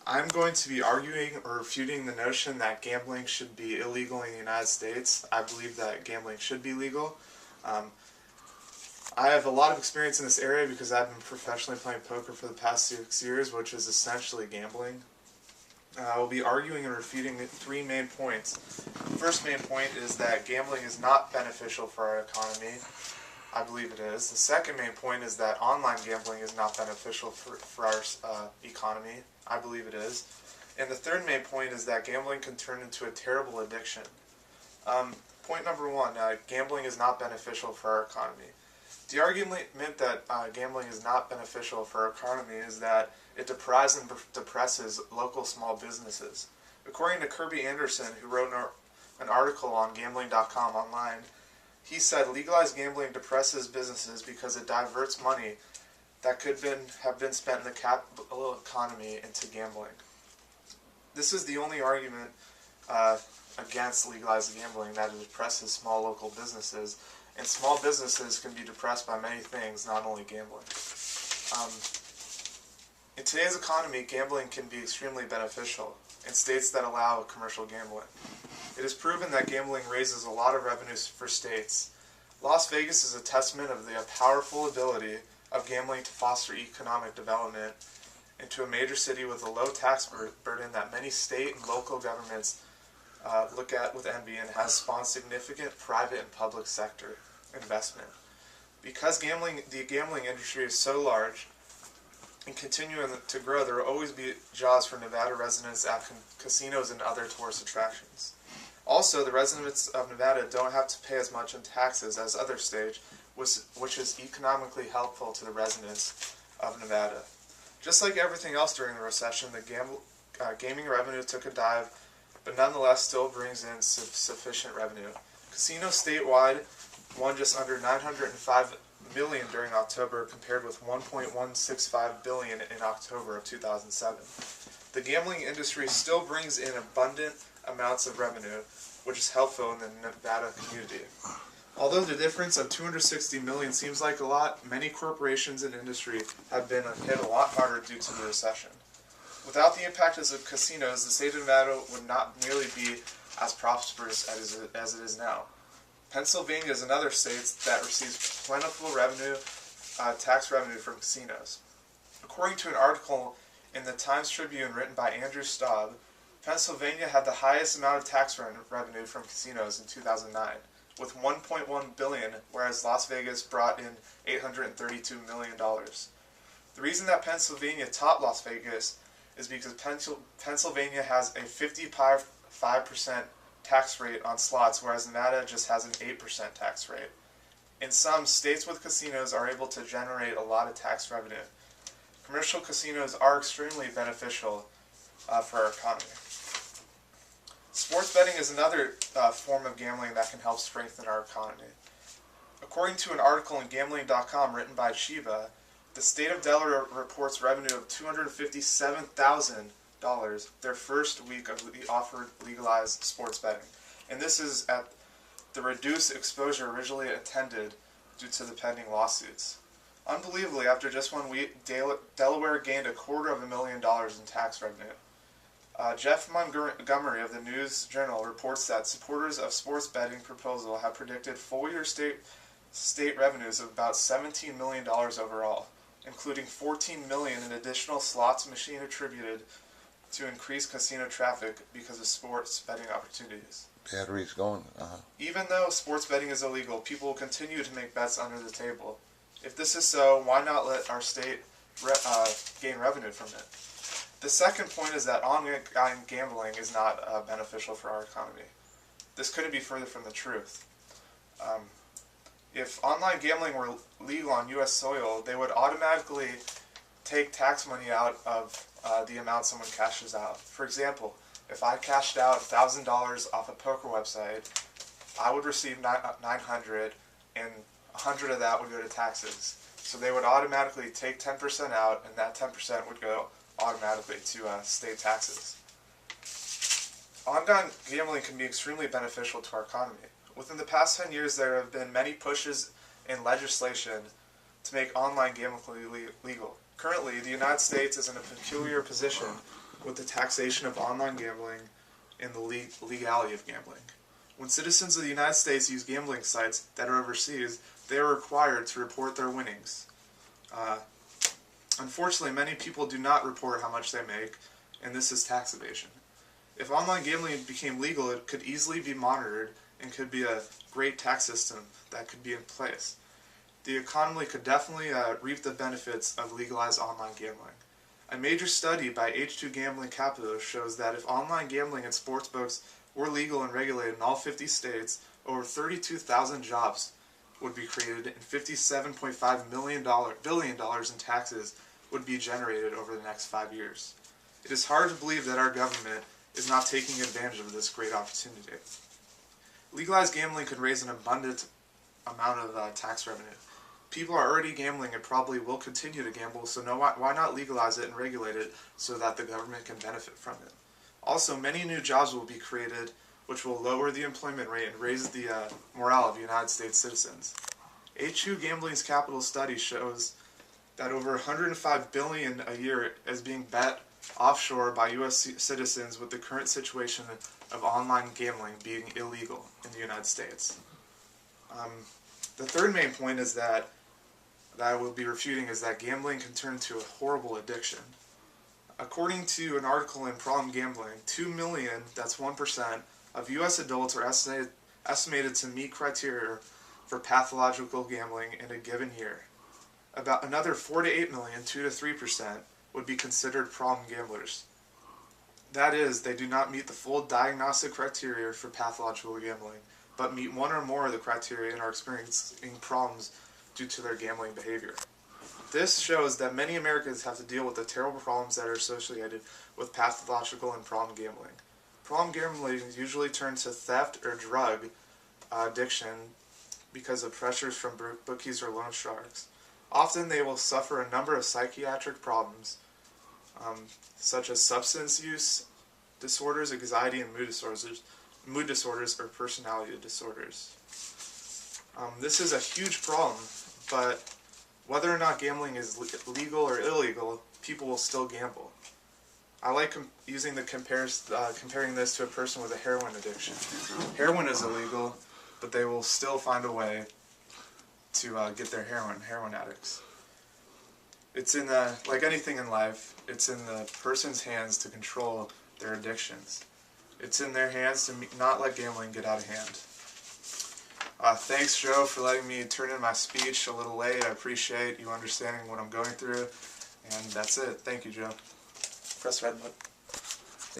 I'm going to be arguing or refuting the notion that gambling should be illegal in the United States. I believe that gambling should be legal. Um, I have a lot of experience in this area because I've been professionally playing poker for the past 6 years, which is essentially gambling. I will be arguing and refuting three main points. The first main point is that gambling is not beneficial for our economy. I believe it is. The second main point is that online gambling is not beneficial for our economy. I believe it is. And the third main point is that gambling can turn into a terrible addiction. Point number one, gambling is not beneficial for our economy. The argument that gambling is not beneficial for our economy is that it deprives and depresses local small businesses. According to Kirby Anderson, who wrote an article on gambling.com online, he said legalized gambling depresses businesses because it diverts money that could have been spent in the capital economy into gambling. This is the only argument against legalized gambling, that it depresses small local businesses, and small businesses can be depressed by many things, not only gambling. In today's economy, gambling can be extremely beneficial in states that allow commercial gambling. It is proven that gambling raises a lot of revenues for states. Las Vegas is a testament of the powerful ability of gambling to foster economic development into a major city with a low tax burden that many state and local governments look at with envy, and has spawned significant private and public sector investment. Because the gambling industry is so large and continuing to grow, there will always be jobs for Nevada residents at casinos and other tourist attractions. Also, the residents of Nevada don't have to pay as much in taxes as other states, which is economically helpful to the residents of Nevada. Just like everything else during the recession, the gaming revenue took a dive, but nonetheless still brings in sufficient revenue. Casinos statewide won just under $905 million during October, compared with $1.165 billion in October of 2007. The gambling industry still brings in abundant amounts of revenue, which is helpful in the Nevada community. Although the difference of $260 million seems like a lot, many corporations and industry have been hit a lot harder due to the recession. Without the impact of casinos, the state of Nevada would not nearly be as prosperous as it is now. Pennsylvania is another state that receives plentiful tax revenue from casinos. According to an article in the Times Tribune written by Andrew Staub, Pennsylvania had the highest amount of tax revenue from casinos in 2009, with $1.1 billion, whereas Las Vegas brought in $832 million. The reason that Pennsylvania topped Las Vegas is because Pennsylvania has a 55% tax rate on slots, whereas Nevada just has an 8% tax rate. In some, states with casinos are able to generate a lot of tax revenue. Commercial casinos are extremely beneficial for our economy. Sports betting is another form of gambling that can help strengthen our economy. According to an article in gambling.com written by Shiva, the state of Delaware reports revenue of $257,000 their first week of offered legalized sports betting. And this is at the reduced exposure originally intended due to the pending lawsuits. Unbelievably, after just 1 week, Delaware gained $250,000 in tax revenue. Jeff Montgomery of the News Journal reports that supporters of sports betting proposal have predicted full-year state revenues of about $17 million overall, including $14 million in additional slots machine attributed to increased casino traffic because of sports betting opportunities. Battery's going. Even though sports betting is illegal, people will continue to make bets under the table. If this is so, why not let our state gain revenue from it? The second point is that online gambling is not beneficial for our economy. This couldn't be further from the truth. If online gambling were legal on U.S. soil, they would automatically take tax money out of the amount someone cashes out. For example, if I cashed out $1,000 off a poker website, I would receive $900, and $100 of that would go to taxes. So they would automatically take 10% out, and that 10% would go automatically to state taxes. Online gambling can be extremely beneficial to our economy. Within the past 10 years, there have been many pushes in legislation to make online gambling legal. Currently, the United States is in a peculiar position with the taxation of online gambling and the legality of gambling. When citizens of the United States use gambling sites that are overseas, they are required to report their winnings. Unfortunately, many people do not report how much they make, and this is tax evasion. If online gambling became legal, it could easily be monitored and could be a great tax system that could be in place. The economy could definitely reap the benefits of legalized online gambling. A major study by H2 Gambling Capital shows that if online gambling and sportsbooks were legal and regulated in all 50 states, over 32,000 jobs would be created and $57.5 billion in taxes would be generated over the next 5 years. It is hard to believe that our government is not taking advantage of this great opportunity. Legalized gambling could raise an abundant amount of tax revenue. People are already gambling and probably will continue to gamble, so why not legalize it and regulate it so that the government can benefit from it? Also, many new jobs will be created, which will lower the employment rate and raise the morale of United States citizens. H2 Gambling's capital study shows that over $105 billion a year is being bet offshore by U.S. citizens with the current situation of online gambling being illegal in the United States. The third main point is that I will be refuting is that gambling can turn into a horrible addiction. According to an article in Problem Gambling, 2 million, that's 1%, of U.S. adults are estimated to meet criteria for pathological gambling in a given year. About another 4 to 8 million, 2 to 3%, would be considered problem gamblers. That is, they do not meet the full diagnostic criteria for pathological gambling, but meet one or more of the criteria and are experiencing problems due to their gambling behavior. This shows that many Americans have to deal with the terrible problems that are associated with pathological and problem gambling. Problem gambling usually turns to theft or drug addiction because of pressures from bookies or loan sharks. Often they will suffer a number of psychiatric problems, such as substance use disorders, anxiety and mood disorders, or personality disorders. This is a huge problem, but whether or not gambling is legal or illegal, people will still gamble. I like comparing this to a person with a heroin addiction. Heroin is illegal, but they will still find a way to get their heroin addicts. It's in like anything in life, it's in the person's hands to control their addictions. It's in their hands to not let gambling get out of hand. Thanks, Joe, for letting me turn in my speech a little late. I appreciate you understanding what I'm going through. And that's it. Thank you, Joe. Press red button.